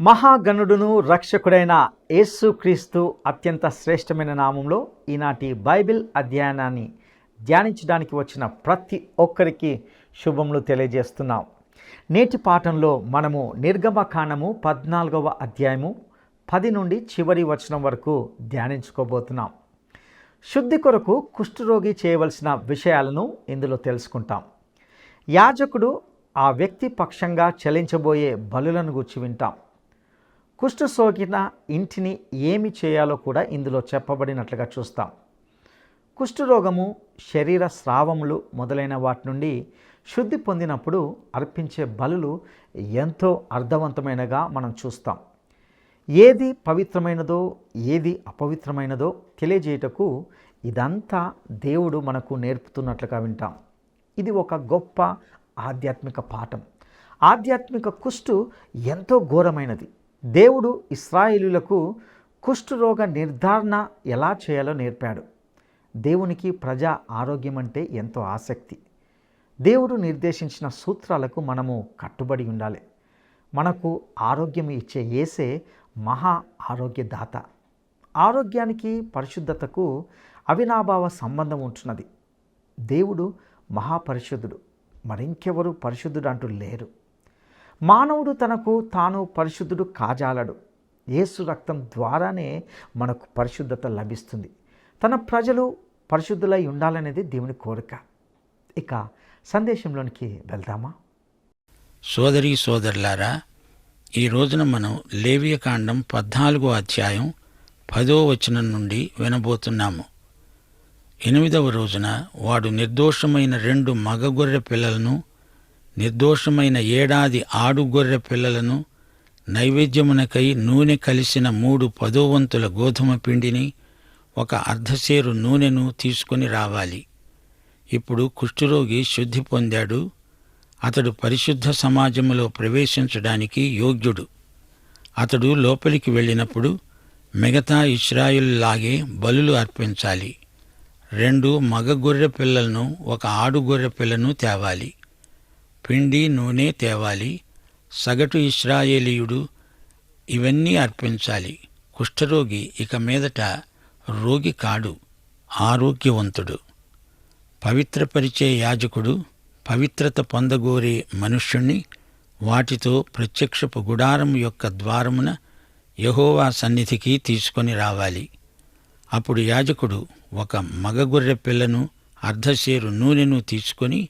మహాగణుడును రక్షకుడైన యేసుక్రీస్తు అత్యంత శ్రేష్టమైన నామంలో ఈనాటి బైబిల్ అధ్యయనాన్ని ధ్యానించడానికి వచ్చిన ప్రతి ఒక్కరికి శుభములు తెలియజేస్తున్నాం. నేటి పాఠంలో మనము నిర్గమకాండము 14వ అధ్యాయము 10 నుండి చివరి వచనం వరకు ధ్యానించుకోబోతున్నాం. శుద్ధి కొరకు కుష్ఠరోగి చేయవలసిన విషయాలను ఇందులో తెలుసుకుంటాం. యాజకుడు ఆ వ్యక్తి పక్షంగా చెల్లించబోయే బలులను గురించి వింటాం. కుష్ఠ సోకిన ఇంటిని ఏమి చేయాలో కూడా ఇందులో చెప్పబడినట్లుగా చూస్తాం. కుష్ఠరోగము, శరీర స్రావములు మొదలైన వాటి నుండి శుద్ధి పొందినప్పుడు అర్పించే బలులు ఎంతో అర్థవంతమైనగా మనం చూస్తాం. ఏది పవిత్రమైనదో ఏది అపవిత్రమైనదో తెలియజేయటకు ఇదంతా దేవుడు మనకు నేర్పుతున్నట్లుగా వింటాం. ఇది ఒక గొప్ప ఆధ్యాత్మిక పాఠం. ఆధ్యాత్మిక కుష్టు ఎంతో ఘోరమైనది. దేవుడు ఇశ్రాయేలీయులకు కుష్ఠరోగ నిర్ధారణ ఎలా చేయాలో నేర్పాడు. దేవునికి ప్రజా ఆరోగ్యం అంటే ఎంతో ఆసక్తి. దేవుడు నిర్దేశించిన సూత్రాలకు మనము కట్టుబడి ఉండాలి. మనకు ఆరోగ్యం ఇచ్చే యేసే మహా ఆరోగ్యదాత. ఆరోగ్యానికి పరిశుద్ధతకు అవినాభావ సంబంధం ఉంటున్నది. దేవుడు మహాపరిశుద్ధుడు, మరింకెవరు పరిశుద్ధుడు అంటూ లేరు. మానవుడు తనకు తాను పరిశుద్ధుడు కాజాలడు. యేసు రక్తం ద్వారానే మనకు పరిశుద్ధత లభిస్తుంది. తన ప్రజలు పరిశుద్ధులై ఉండాలనేది దేవుని కోరిక. ఇక సందేశంలోనికి వెళ్దామా? సోదరీ సోదరులారా, ఈ రోజున మనం లేవియకాండం 14వ అధ్యాయం 10వ వచనం నుండి వినబోతున్నాము. 8వ రోజున వాడు నిర్దోషమైన 2 మగ గొర్రె పిల్లలను, నిర్దోషమైన 7 ఏడాది ఆడుగొర్రె పిల్లలను, నైవేద్యమునకై నూనె కలిసిన 3 పదోవంతుల గోధుమ పిండిని, 1 అర్ధసేరు నూనెను తీసుకొని రావాలి. ఇప్పుడు కుష్ఠరోగి శుద్ధి పొందాడు. అతడు పరిశుద్ధ సమాజములో ప్రవేశించడానికి యోగ్యుడు. అతడు లోపలికి వెళ్ళినప్పుడు మిగతా ఇశ్రాయేలులాగే బలులు అర్పించాలి. 2 మగ గొర్రె పిల్లలను, 1 ఆడుగొర్రె పిల్లను తేవాలి. పిండి, నూనె తేవాలి. సగటు ఇశ్రాయేలీయుడు ఇవన్నీ అర్పించాలి. కుష్ఠరోగి ఇక మీదట రోగి కాడు, ఆరోగ్యవంతుడు. పవిత్రపరిచే యాజకుడు పవిత్రత పొందగోరే మనుష్యుణ్ణి వాటితో ప్రత్యక్షపు గుడారం యొక్క ద్వారమున యెహోవా సన్నిధికి తీసుకొని రావాలి. అప్పుడు యాజకుడు 1 మగ గొర్రె పిల్లను, అర్ధసేరు నూనెను తీసుకొని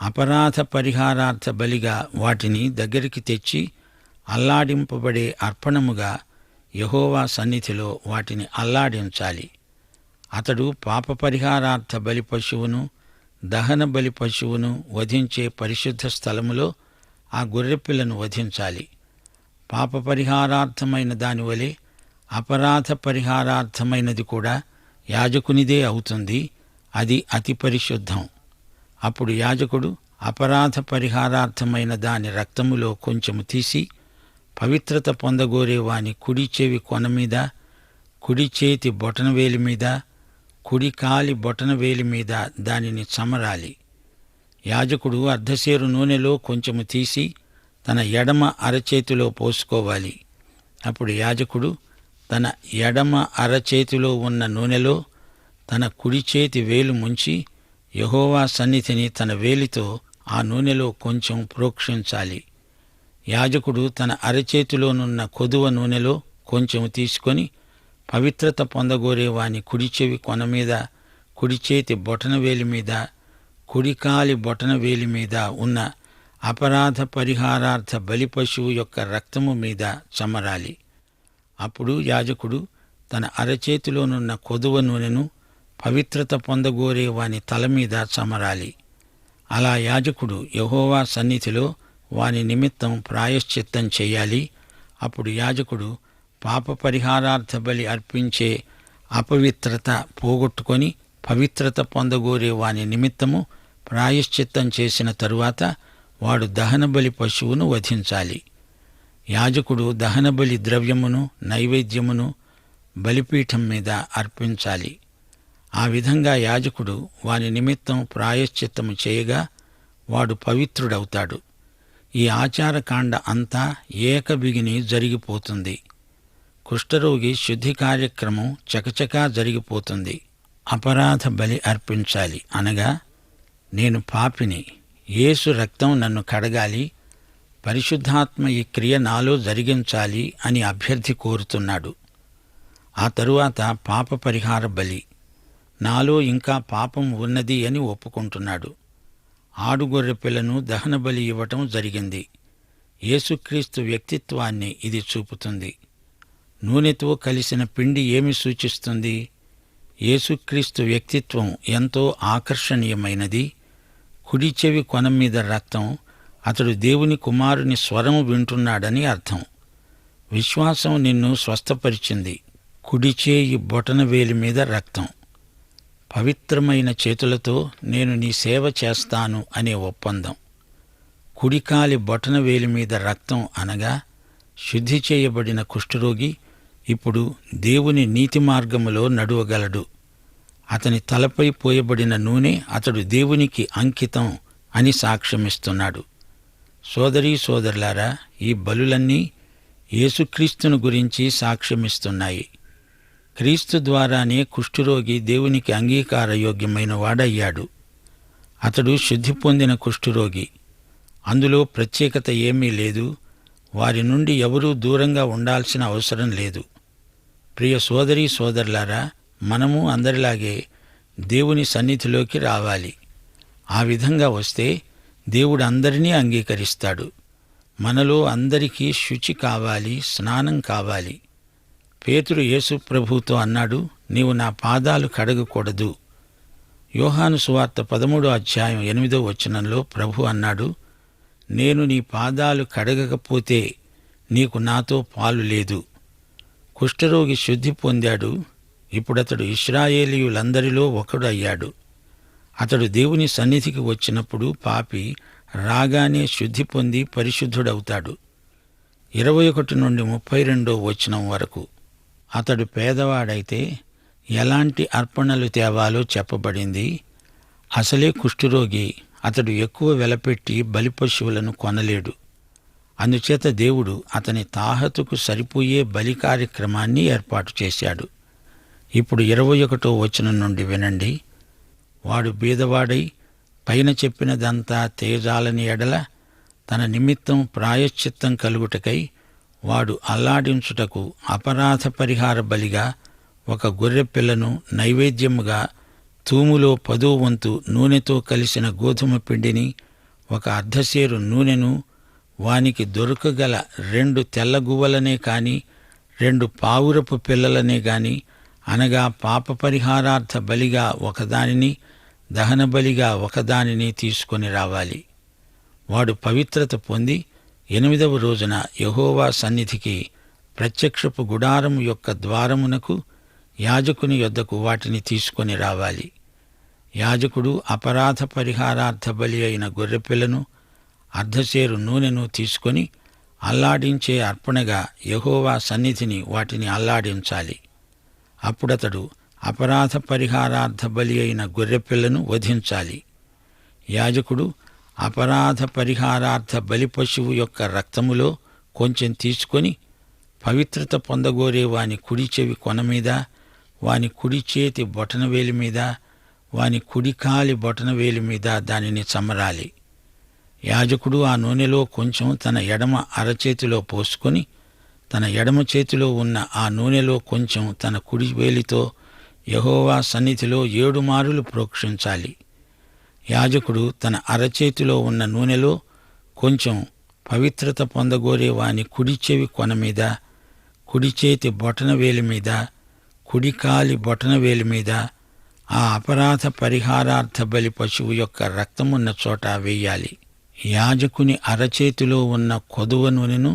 అపరాధ పరిహారార్థ బలిగా వాటిని దగ్గరికి తెచ్చి అల్లాడింపబడే అర్పణముగా యెహోవా సన్నిధిలో వాటిని అల్లాడించాలి. అతడు పాప పరిహారార్థ బలి పశువును, దహన బలి పశువును వధించే పరిశుద్ధ స్థలములో ఆ గొర్రెపిల్లను వధించాలి. పాప పరిహారార్థమైన దానివలే అపరాధ పరిహారార్థమైనది కూడా యాజకునిదే అవుతుంది. అది అతి పరిశుద్ధం. అప్పుడు యాజకుడు అపరాధ పరిహారార్థమైన దాని రక్తములో కొంచెము తీసి పవిత్రత పొందగోరే వాని కుడి చెవి కొన మీద, కుడి చేతి బొటనవేలి మీద, కుడి కాలి బొటనవేలి మీద దానిని చమరాలి. యాజకుడు అర్ధసేరు నూనెలో కొంచెము తీసి తన ఎడమ అరచేతిలో పోసుకోవాలి. అప్పుడు యాజకుడు తన ఎడమ అరచేతిలో ఉన్న నూనెలో తన కుడి చేతి వేలు ముంచి యెహోవా సన్నిధిని తన వేలితో ఆ నూనెలో కొంచెం ప్రోక్షించాలి. యాజకుడు తన అరచేతిలోనున్న కొదువ నూనెలో కొంచెం తీసుకొని పవిత్రత పొందగోరే వాని కుడి చెవి కొన మీద, కుడి చేతి బొటనవేలి మీద, కుడి కాలి బొటనవేలి మీద ఉన్న అపరాధ పరిహారార్థ బలి పశువు యొక్క రక్తము మీద చమరాలి. అప్పుడు యాజకుడు తన అరచేతిలోనున్న కొదువ నూనెను పవిత్రత పొందగోరే వాని తల మీద చమరాలి. అలా యాజకుడు యెహోవా సన్నిధిలో వాని నిమిత్తం ప్రాయశ్చిత్తం చెయ్యాలి. అప్పుడు యాజకుడు పాప పరిహారార్థ బలి అర్పించే అపవిత్రత పోగొట్టుకొని పవిత్రత పొందగోరే వాని నిమిత్తము ప్రాయశ్చిత్తం చేసిన తరువాత వాడు దహనబలి పశువును వధించాలి. యాజకుడు దహనబలి ద్రవ్యమును, నైవేద్యమును బలిపీఠం మీద అర్పించాలి. ఆ విధంగా యాజకుడు వాని నిమిత్తం ప్రాయశ్చిత్తము చేయగా వాడు పవిత్రుడవుతాడు. ఈ ఆచారకాండ అంతా ఏకబిగిని జరిగిపోతుంది. కుష్ఠరోగి శుద్ధి కార్యక్రమం చకచకా జరిగిపోతుంది. అపరాధ బలి అర్పించాలి, అనగా నేను పాపిని, యేసు రక్తం నన్ను కడగాలి, పరిశుద్ధాత్మ ఈ క్రియ నాలో జరిగించాలి అని అభ్యర్థి కోరుతున్నాడు. ఆ తరువాత పాప పరిహార బలి, నాలో ఇంకా పాపం ఉన్నది అని ఒప్పుకుంటున్నాడు. ఆడుగొర్రె పిల్లను దహన బలి ఇవ్వటం జరిగింది. యేసుక్రీస్తు వ్యక్తిత్వాన్ని ఇది చూపుతుంది. నూనెతో కలిసిన పిండి ఏమి సూచిస్తుంది? యేసుక్రీస్తు వ్యక్తిత్వం ఎంతో ఆకర్షణీయమైనది. కుడి చెవి కొన మీద రక్తం, అతడు దేవుని కుమారుని స్వరం వింటున్నాడని అర్థం. విశ్వాసం నిన్ను స్వస్థపరిచింది. కుడి చేయి బొటన వేలి మీద రక్తం. పవిత్రమైన చేతులతో నేను నీ సేవ చేస్తాను అనే ఒప్పందం. కుడికాలి బొటన వేలి మీద రక్తం అనగా శుద్ధి చేయబడిన కుష్ఠరోగి ఇప్పుడు దేవుని నీతి మార్గములో నడువగలడు. అతని తలపై పోయబడిన నూనె అతడు దేవునికి అంకితం అని సాక్ష్యమిస్తున్నాడు. సోదరీ సోదరులారా, ఈ బలులన్నీ యేసుక్రీస్తును గురించి సాక్ష్యమిస్తున్నాయి. క్రీస్తు ద్వారానే కుష్ఠరోగి దేవునికి అంగీకారయోగ్యమైన వాడయ్యాడు. అతడు శుద్ధి పొందిన కుష్ఠరోగి. అందులో ప్రత్యేకత ఏమీ లేదు. వారి నుండి ఎవరూ దూరంగా ఉండాల్సిన అవసరం లేదు. ప్రియ సోదరీ సోదరులారా, మనము అందరిలాగే దేవుని సన్నిధిలోకి రావాలి. ఆ విధంగా వస్తే దేవుడు అందరినీ అంగీకరిస్తాడు. మనలో అందరికీ శుచి కావాలి, స్నానం కావాలి. పేతురు యేసు ప్రభువుతో అన్నాడు, నీవు నా పాదాలు కడగకూడదు. యోహాను సువార్త 13వ అధ్యాయం 8వ వచనంలో ప్రభు అన్నాడు, నేను నీ పాదాలు కడగకపోతే నీకు నాతో పాలు లేదు. కుష్ఠరోగి శుద్ధి పొందాడు. ఇప్పుడతడు ఇశ్రాయేలీయులందరిలో ఒకడు అయ్యాడు. అతడు దేవుని సన్నిధికి వచ్చినప్పుడు పాపి రాగానే శుద్ధి పొంది పరిశుద్ధుడవుతాడు. 21 నుండి 32వ వచనం వరకు. అతడు పేదవాడైతే ఎలాంటి అర్పణలు తేవాలో చెప్పబడింది. అసలే కుష్ఠరోగి. అతడు ఎక్కువ వెలపెట్టి బలిపశువులను కొనలేడు. అందుచేత దేవుడు అతని తాహతుకు సరిపోయే బలి కార్యక్రమాన్ని ఏర్పాటు చేశాడు. ఇప్పుడు 21వ వచనం నుండి వినండి. వాడు బీదవాడై పైన చెప్పినదంతా తేజాలని ఎడల తన నిమిత్తం ప్రాయశ్చిత్తం కలుగుటకై వాడు అల్లాడించుటకు అపరాధ పరిహార బలిగా ఒక గొర్రెపిల్లను నైవేద్యముగా తూములో 10వ వంతు నూనెతో కలిసిన గోధుమ పిండిని, ఒక అర్ధసేరు నూనెను, వానికి దొరకగల 2 తెల్లగువ్వలనే కాని 2 పావురపు పిల్లలనే గాని, అనగా పాప పరిహారార్థ బలిగా ఒకదానిని, దహన బలిగా ఒకదానిని తీసుకొని రావాలి. వాడు పవిత్రత పొంది 8వ రోజున యెహోవా సన్నిధికి ప్రత్యక్షపు గుడారం యొక్క ద్వారమునకు యాజకుని యొద్దకు వాటిని తీసుకొని రావాలి. యాజకుడు అపరాధ పరిహారార్థ బలి అయిన గొర్రెపిల్లను, అర్ధసేరు నూనెను తీసుకొని అల్లాడించే అర్పణగా యెహోవా సన్నిధిని వాటిని అల్లాడించాలి. అప్పుడతడు అపరాధ పరిహారార్థ బలి అయిన గొర్రెపిల్లను వధించాలి. యాజకుడు అపరాధ పరిహారార్థ బలి పశువు యొక్క రక్తములో కొంచెం తీసుకొని పవిత్రత పొందగోరే వాని కుడి చెవి కొన మీద, వాని కుడి చేతి బొటనవేలి మీద, వాని కుడి కాలి బొటనవేలి మీద దానిని చమరాలి. యాజకుడు ఆ నూనెలో కొంచెం తన ఎడమ అరచేతిలో పోసుకొని తన ఎడమ చేతిలో ఉన్న ఆ నూనెలో కొంచెం తన కుడి వేలితో యెహోవా సన్నిధిలో 7 మారులు ప్రోక్షించాలి. యాజకుడు తన అరచేతిలో ఉన్న నూనెలో కొంచెం పవిత్రత పొందగోరే వాని కుడి చెవి కొన మీద, కుడి చేతి బొటనవేలి మీద, కుడి కాలి బొటనవేలి మీద ఆ అపరాధ పరిహారార్థ బలి పశువు యొక్క రక్తమున్న చోట వేయాలి. యాజకుని అరచేతిలో ఉన్న కొదువ నూనెను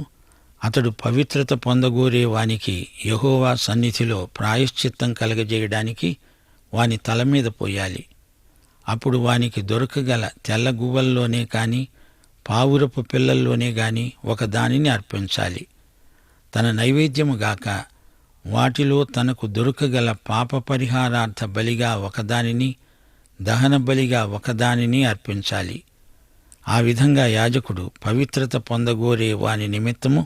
అతడు పవిత్రత పొందగోరే వానికి యెహోవా సన్నిధిలో ప్రాయశ్చిత్తం కలగజేయడానికి వాని తల మీద పోయాలి. అప్పుడు వానికి దొరకగల తెల్ల గువ్వల్లోనే కాని పావురపు పిల్లల్లోనే గాని ఒకదానిని అర్పించాలి. తన నైవేద్యము గాక వాటిలో తనకు దొరకగల పాప పరిహారార్థ బలిగా ఒకదానిని, దహన బలిగా ఒకదానిని అర్పించాలి. ఆ విధంగా యాజకుడు పవిత్రత పొందగోరే వాని నిమిత్తము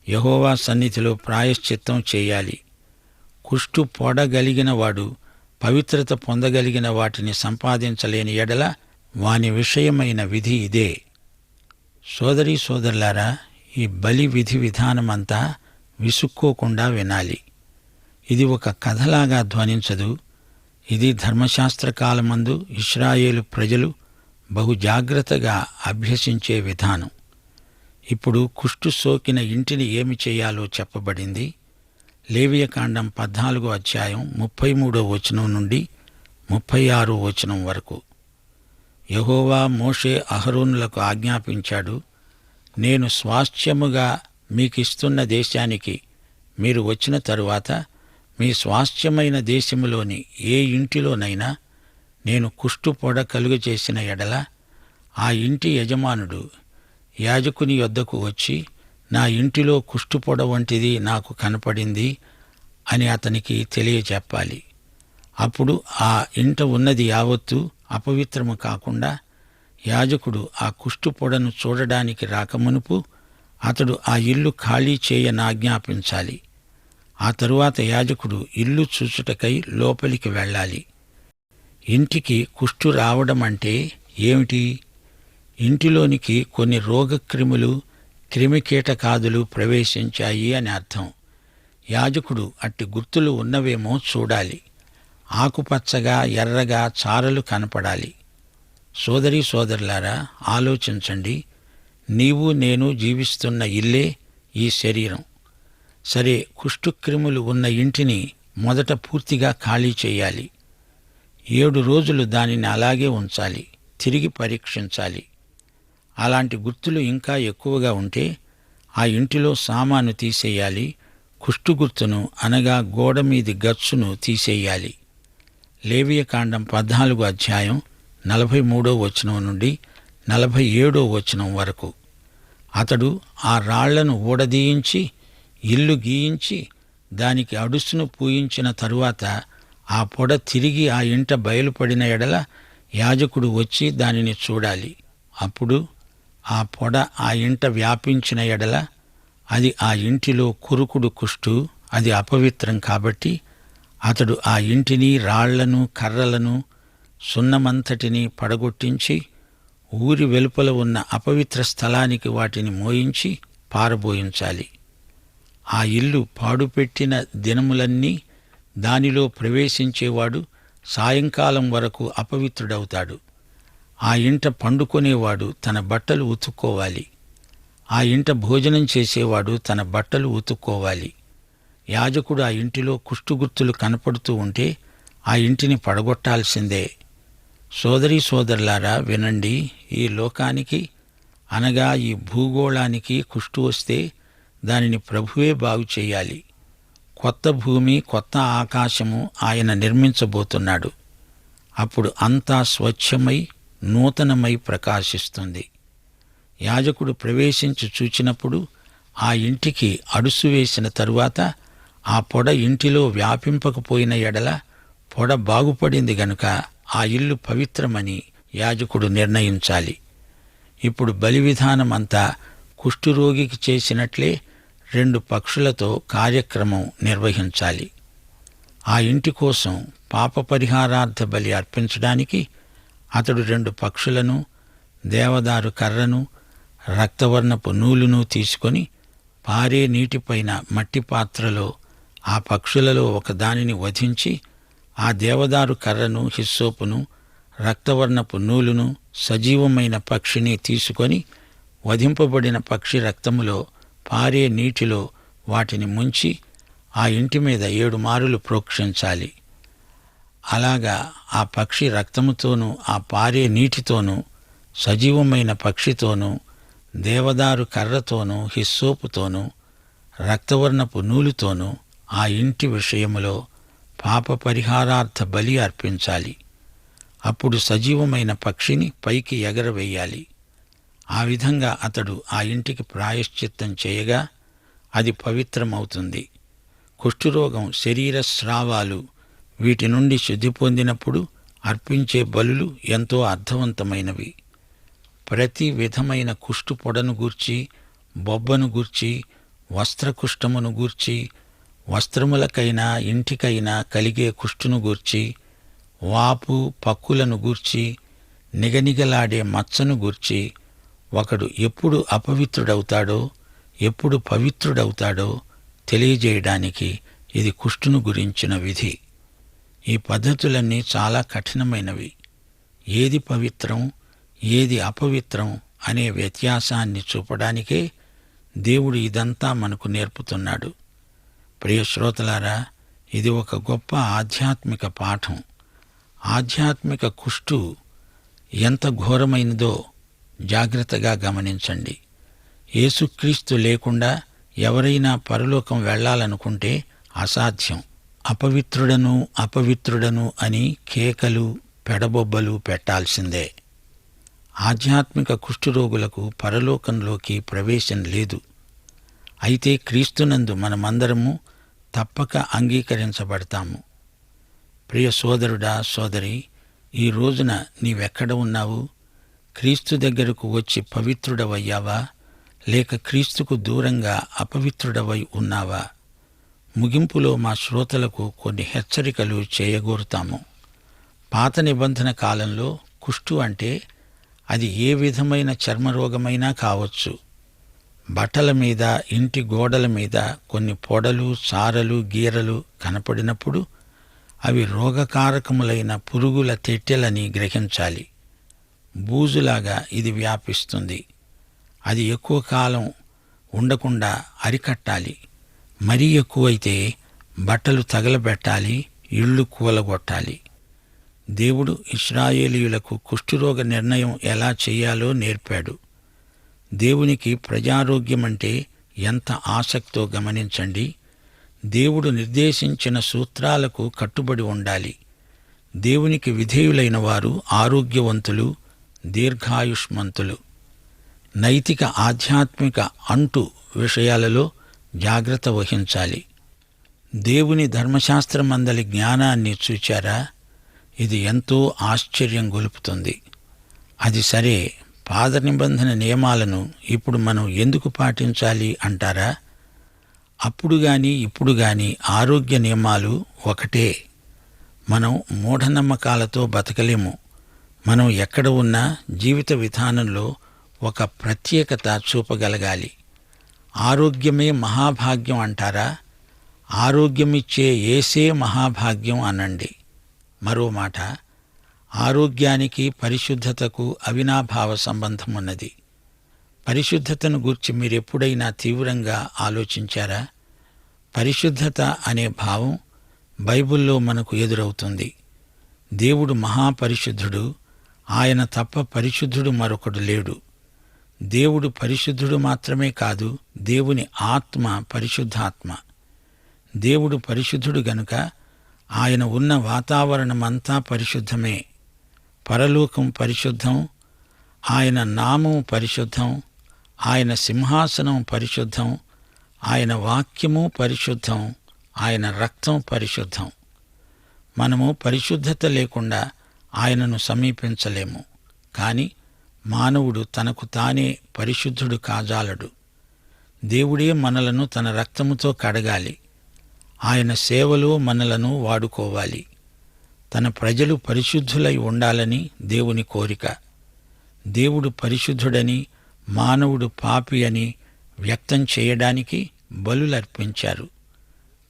యెహోవా సన్నిధిలో ప్రాయశ్చిత్తం చేయాలి. కుష్టు పొడగలిగిన వాడు పవిత్రత పొందగలిగిన వాటిని సంపాదించలేని ఎడల వాని విషయమైన విధి ఇదే. సోదరీ సోదరులారా, ఈ బలి విధి విధానమంతా విసుక్కోకుండా వినాలి. ఇది ఒక కథలాగా ధ్వనించదు. ఇది ధర్మశాస్త్ర కాలమందు ఇశ్రాయేలు ప్రజలు బహు జాగ్రత్తగా అభ్యసించే విధానం. ఇప్పుడు కుష్టు సోకిన ఇంటిని ఏమి చేయాలో చెప్పబడింది. లేవియకాండం 14వ అధ్యాయం 33వ వచనం నుండి 36వ వచనం వరకు. యెహోవా మోషే అహరోనులకు ఆజ్ఞాపించాడు, నేను స్వాస్థ్యముగా మీకిస్తున్న దేశానికి మీరు వచ్చిన తరువాత మీ స్వాస్థ్యమైన దేశములోని ఏ ఇంటిలోనైనా నేను కుష్టు పొడ కలుగజేసిన ఎడల ఆ ఇంటి యజమానుడు యాజకుని యొద్దకు వచ్చి, నా ఇంటిలో కుష్టుపొడ వంటిది నాకు కనపడింది అని అతనికి తెలియజెప్పాలి. అప్పుడు ఆ ఇంట ఉన్నది యావత్తూ అపవిత్రము కాకుండా యాజకుడు ఆ కుష్టుపొడను చూడడానికి రాకమునుపు అతడు ఆ ఇల్లు ఖాళీ చేయనాజ్ఞాపించాలి. ఆ తరువాత యాజకుడు ఇల్లు చూచుటకై లోపలికి వెళ్ళాలి. ఇంటికి కుష్టు రావడం అంటే ఏమిటి? ఇంటిలోనికి కొన్ని రోగక్రిములు, క్రిమికీటకాదులు ప్రవేశించాయి అని అర్థం. యాజకుడు అట్టి గుర్తులు ఉన్నవేమో చూడాలి. ఆకుపచ్చగా, ఎర్రగా చారలు కనపడాలి. సోదరీ సోదరులారా, ఆలోచించండి. నీవు నేను జీవిస్తున్న ఇల్లే ఈ శరీరం. సరే, కుష్టుక్రిములు ఉన్న ఇంటిని మొదట పూర్తిగా ఖాళీ చేయాలి. 7 రోజులు దానిని అలాగే ఉంచాలి. తిరిగి పరీక్షించాలి. అలాంటి గుర్తులు ఇంకా ఎక్కువగా ఉంటే ఆ ఇంటిలో సామాను తీసేయాలి. కుష్టు గుర్తును అనగా గోడ మీది గచ్చును తీసేయాలి. లేవియకాండం 14వ అధ్యాయం 43వ వచనం నుండి 47వ వచనం వరకు. అతడు ఆ రాళ్లను ఊడదీయించి ఇల్లు గీయించి దానికి అడుసును పూయించిన తరువాత ఆ పొడ తిరిగి ఆ ఇంట బయలుపడిన ఎడల యాజకుడు వచ్చి దానిని చూడాలి. అప్పుడు ఆ పొడ ఆ ఇంట వ్యాపించిన ఎడల అది ఆ ఇంటిలో కురుకుడు కుష్టు, అది అపవిత్రం. కాబట్టి అతడు ఆ ఇంటిని, రాళ్లను, కర్రలను, సున్నమంతటిని పడగొట్టించి ఊరి వెలుపల ఉన్న అపవిత్ర స్థలానికి వాటిని మోయించి పారబోయించాలి. ఆ ఇల్లు పాడుపెట్టిన దినములన్నీ దానిలో ప్రవేశించేవాడు సాయంకాలం వరకు అపవిత్రుడవుతాడు. ఆ ఇంట పండుకొనేవాడు తన బట్టలు ఉతుక్కోవాలి. ఆ ఇంట భోజనం చేసేవాడు తన బట్టలు ఉతుక్కోవాలి. యాజకుడు ఆ ఇంటిలో కుష్టుగుర్తులు కనపడుతూ ఉంటే ఆ ఇంటిని పడగొట్టాల్సిందే. సోదరీ సోదరులారా, వినండి. ఈ లోకానికి అనగా ఈ భూగోళానికి కుష్టు వస్తే దానిని ప్రభువే బాగు చేయాలి. కొత్త భూమి, కొత్త ఆకాశము ఆయన నిర్మించబోతున్నాడు. అప్పుడు అంతా స్వచ్ఛమై నూతనమై ప్రకాశిస్తుంది. యాజకుడు ప్రవేశించి చూచినప్పుడు ఆ ఇంటికి అడుసు వేసిన తరువాత ఆ పొడ ఇంటిలో వ్యాపింపకపోయిన ఎడల పొడ బాగుపడింది గనుక ఆ ఇల్లు పవిత్రమని యాజకుడు నిర్ణయించాలి. ఇప్పుడు బలి విధానమంతా కుష్ఠురోగికి చేసినట్లే 2 పక్షులతో కార్యక్రమం నిర్వహించాలి. ఆ ఇంటి కోసం పాప పరిహారార్థ బలి అర్పించడానికి అతడు 2 పక్షులను, దేవదారు కర్రను, రక్తవర్ణపు నూలును తీసుకొని పారే నీటిపైన మట్టి పాత్రలో ఆ పక్షులలో ఒకదానిని వధించి ఆ దేవదారు కర్రను, హిస్సోపును, రక్తవర్ణపు నూలును, సజీవమైన పక్షిని తీసుకొని వధింపబడిన పక్షి రక్తములో పారే నీటిలో వాటిని ముంచి ఆ ఇంటి మీద 7 మారులు ప్రోక్షించాలి. అలాగా ఆ పక్షి రక్తముతోనూ, ఆ పారే నీటితోనూ, సజీవమైన పక్షితోనూ, దేవదారు కర్రతోనూ, హిస్సోపుతోనూ, రక్తవర్ణపు నూలుతోనూ ఆ ఇంటి విషయములో పాప పరిహారార్థ బలి అర్పించాలి. అప్పుడు సజీవమైన పక్షిని పైకి ఎగరవేయాలి. ఆ విధంగా అతడు ఆ ఇంటికి ప్రాయశ్చిత్తం చేయగా అది పవిత్రమవుతుంది. కుష్ఠురోగం, శరీర స్రావాలు వీటి నుండి శుద్ధి పొందినప్పుడు అర్పించే బలులు ఎంతో అర్థవంతమైనవి. ప్రతి విధమైన కుష్టు పొడను గూర్చి, బొబ్బను గూర్చి, వస్త్రకుష్టమును గూర్చి, వస్త్రములకైనా ఇంటికైనా కలిగే కుష్టును గూర్చి, వాపు పక్కులను గూర్చి, నిగనిగలాడే మచ్చను గూర్చి, ఒకడు ఎప్పుడు అపవిత్రుడవుతాడో ఎప్పుడు పవిత్రుడవుతాడో తెలియజేయడానికి ఇది కుష్టును గురించిన విధి. ఈ పద్ధతులన్నీ చాలా కఠినమైనవి. ఏది పవిత్రం, ఏది అపవిత్రం అనే వ్యత్యాసాన్ని చూపడానికే దేవుడు ఇదంతా మనకు నేర్పుతున్నాడు. ప్రియ శ్రోతలారా, ఇది ఒక గొప్ప ఆధ్యాత్మిక పాఠం. ఆధ్యాత్మిక కుష్టు ఎంత ఘోరమైనదో జాగ్రత్తగా గమనించండి. యేసుక్రీస్తు లేకుండా ఎవరైనా పరలోకం వెళ్లాలనుకుంటే అసాధ్యం. అపవిత్రుడను అపవిత్రుడను అని కేకలు పెడబొబ్బలు పెట్టాల్సిందే. ఆధ్యాత్మిక కుష్ఠరోగులకు పరలోకంలోకి ప్రవేశం లేదు. అయితే క్రీస్తునందు మనమందరము తప్పక అంగీకరించబడతాము. ప్రియ సోదరుడా, సోదరి, ఈ రోజున నీవెక్కడ ఉన్నావు? క్రీస్తు దగ్గరకు వచ్చి పవిత్రుడవయ్యావా, లేక క్రీస్తుకు దూరంగా అపవిత్రుడవై ఉన్నావా? ముగింపులో మా శ్రోతలకు కొన్ని హెచ్చరికలు చేయగోరుతాము. పాత నిబంధన కాలంలో కుష్టు అంటే అది ఏ విధమైన చర్మరోగమైనా కావచ్చు. బట్టల మీద, ఇంటి గోడల మీద కొన్ని పొడలు, చారలు, గీరలు కనపడినప్పుడు అవి రోగకారకములైన పురుగుల తెట్టెలని గ్రహించాలి. బూజులాగా ఇది వ్యాపిస్తుంది. అది ఎక్కువ కాలం ఉండకుండా అరికట్టాలి. మరీ ఎక్కువైతే బట్టలు తగలబెట్టాలి, ఇళ్ళు కూలగొట్టాలి. దేవుడు ఇశ్రాయేలీయులకు కుష్ఠరోగ నిర్ణయం ఎలా చేయాలో నేర్పాడు. దేవునికి ప్రజారోగ్యమంటే ఎంత ఆసక్తో గమనించండి. దేవుడు నిర్దేశించిన సూత్రాలకు కట్టుబడి ఉండాలి. దేవునికి విధేయులైన వారు ఆరోగ్యవంతులు, దీర్ఘాయుష్మంతులు. నైతిక ఆధ్యాత్మిక అంటు విషయాలలో జాగ్రత్త వహించాలి. దేవుని ధర్మశాస్త్రమందలి జ్ఞానాన్ని చూచారా? ఇది ఎంతో ఆశ్చర్యం గొలుపుతుంది. అది సరే, పాత నిబంధన నియమాలను ఇప్పుడు మనం ఎందుకు పాటించాలి అంటారా? అప్పుడు గాని ఇప్పుడు గాని ఆరోగ్య నియమాలు ఒకటే. మనం మూఢనమ్మకాలతో బతకలేము. మనం ఎక్కడ ఉన్నా జీవిత విధానంలో ఒక ప్రత్యేకత చూపగలగాలి. ఆరోగ్యమే మహాభాగ్యం అంటారా? ఆరోగ్యమిచ్చే యేసే మహాభాగ్యం అనండి. మరో మాట, ఆరోగ్యానికి పరిశుద్ధతకు అవినాభావ సంబంధం ఉన్నది. పరిశుద్ధతను గూర్చి మీరెప్పుడైనా తీవ్రంగా ఆలోచించారా? పరిశుద్ధత అనే భావం బైబిల్లో మనకు ఎదురవుతుంది. దేవుడు మహాపరిశుద్ధుడు. ఆయన తప్ప పరిశుద్ధుడు మరొకడు లేడు. దేవుడు పరిశుద్ధుడు మాత్రమే కాదు, దేవుని ఆత్మ పరిశుద్ధాత్మ. దేవుడు పరిశుద్ధుడు గనుక ఆయన ఉన్న వాతావరణమంతా పరిశుద్ధమే. పరలోకం పరిశుద్ధం, ఆయన నామం పరిశుద్ధం, ఆయన సింహాసనం పరిశుద్ధం, ఆయన వాక్యము పరిశుద్ధం, ఆయన రక్తం పరిశుద్ధం. మనము పరిశుద్ధత లేకుండా ఆయనను సమీపించలేము. కాని మానవుడు తనకు తానే పరిశుద్ధుడు కాజాలడు. దేవుడే మనలను తన రక్తముతో కడగాలి. ఆయన సేవలో మనలను వాడుకోవాలి. తన ప్రజలు పరిశుద్ధులై ఉండాలని దేవుని కోరిక. దేవుడు పరిశుద్ధుడని, మానవుడు పాపి అని వ్యక్తం చేయడానికి బలులర్పించారు.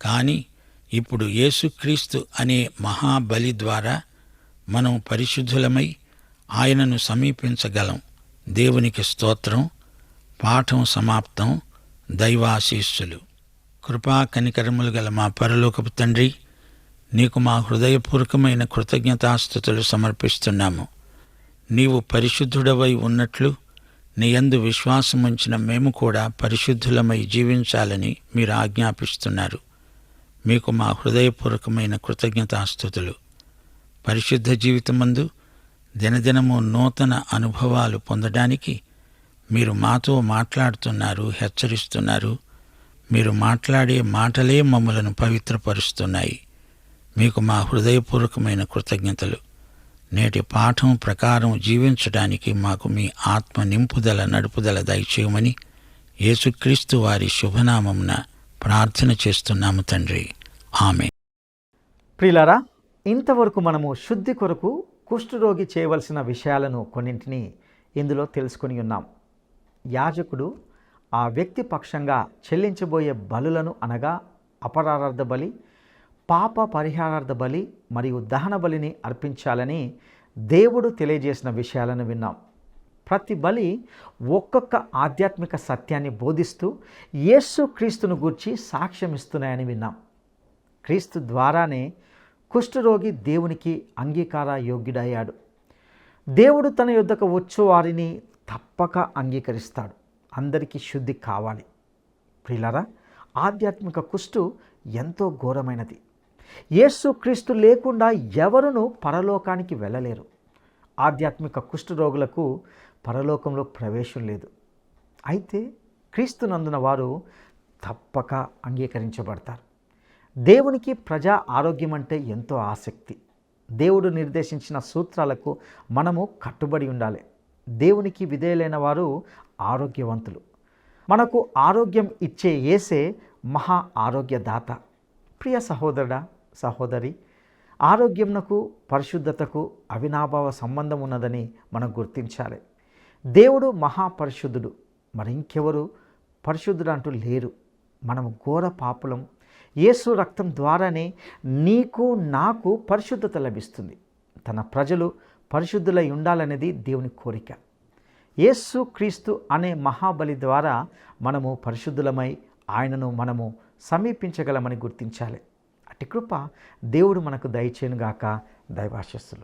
కాని ఇప్పుడు యేసుక్రీస్తు అనే మహాబలి ద్వారా మనం పరిశుద్ధులమై ఆయనను సమీపించగలం. దేవునికి స్తోత్రం. పాఠం సమాప్తం. దైవాశీస్సులు. కృపా కనికరములు గల మా పరలోకపు తండ్రి, నీకు మా హృదయపూర్వకమైన కృతజ్ఞతాస్తుతులు సమర్పిస్తున్నాము. నీవు పరిశుద్ధుడవై ఉన్నట్లు నీ యందు విశ్వాసముంచిన మేము కూడా పరిశుద్ధులమై జీవించాలని మీరు ఆజ్ఞాపిస్తున్నారు. మీకు మా హృదయపూర్వకమైన కృతజ్ఞతాస్తుతులు. పరిశుద్ధ జీవితమందు దినదినము నూతన అనుభవాలు పొందడానికి మీరు మాతో మాట్లాడుతున్నారు, హెచ్చరిస్తున్నారు. మీరు మాట్లాడే మాటలే మమ్మలను పవిత్రపరుస్తున్నాయి. మీకు మా హృదయపూర్వకమైన కృతజ్ఞతలు. నేటి పాఠం ప్రకారం జీవించడానికి మాకు మీ ఆత్మ నింపుదల నడుపుదల దయచేయమని యేసుక్రీస్తు వారి శుభనామమున ప్రార్థన చేస్తున్నాము తండ్రి. ఆమేన్. ప్రియులారా, ఇంతవరకు మనము శుద్ధి కొరకు కుష్ఠరోగి చేయవలసిన విషయాలను కొన్నింటిని ఇందులో తెలుసుకొని ఉన్నాం. యాజకుడు ఆ వ్యక్తి పక్షంగా చెల్లించబోయే బలులను అనగా అపరారార్థ బలి, పాప పరిహారార్థ బలి మరియు దహన బలిని అర్పించాలని దేవుడు తెలియజేసిన విషయాలను విన్నాం. ప్రతి బలి ఒక్కొక్క ఆధ్యాత్మిక సత్యాన్ని బోధిస్తూ యేసుక్రీస్తును గూర్చి సాక్ష్యం ఇస్తున్నాయని విన్నాం. క్రీస్తు ద్వారానే కుష్ఠరోగి దేవునికి అంగీకార యోగ్యుడయ్యాడు. దేవుడు తన యొద్దకు వచ్చు వారిని తప్పక అంగీకరిస్తాడు. అందరికీ శుద్ధి కావాలి. ప్రియులారా, ఆధ్యాత్మిక కుష్టు ఎంతో ఘోరమైనది. యేసుక్రీస్తు లేకుండా ఎవరునూ పరలోకానికి వెళ్ళలేరు. ఆధ్యాత్మిక కుష్ఠరోగులకు పరలోకంలో ప్రవేశం లేదు. అయితే క్రీస్తునందున వారు తప్పక అంగీకరించబడతారు. దేవునికి ప్రజా ఆరోగ్యం అంటే ఎంతో ఆసక్తి. దేవుడు నిర్దేశించిన సూత్రాలకు మనము కట్టుబడి ఉండాలి. దేవునికి విధేయులైన వారు ఆరోగ్యవంతులు. మనకు ఆరోగ్యం ఇచ్చే యేసే మహా ఆరోగ్యదాత. ప్రియ సహోదరుడా, సహోదరి, ఆరోగ్యంనకు పరిశుద్ధతకు అవినాభావ సంబంధం ఉన్నదని మనం గుర్తించాలి. దేవుడు మహాపరిశుద్ధుడు. మరింకెవరు పరిశుద్ధుడు అంటూ లేరు. మనము ఘోర పాపులం. యేసు రక్తం ద్వారానే నీకు నాకు పరిశుద్ధత లభిస్తుంది. తన ప్రజలు పరిశుద్ధులై ఉండాలనేది దేవుని కోరిక. యేసు క్రీస్తు అనే మహాబలి ద్వారా మనము పరిశుద్ధులమై ఆయనను మనము సమీపించగలమని గుర్తించాలి. అట్టి కృప దేవుడు మనకు దయచేయునుగాక. దైవాశీస్సులు.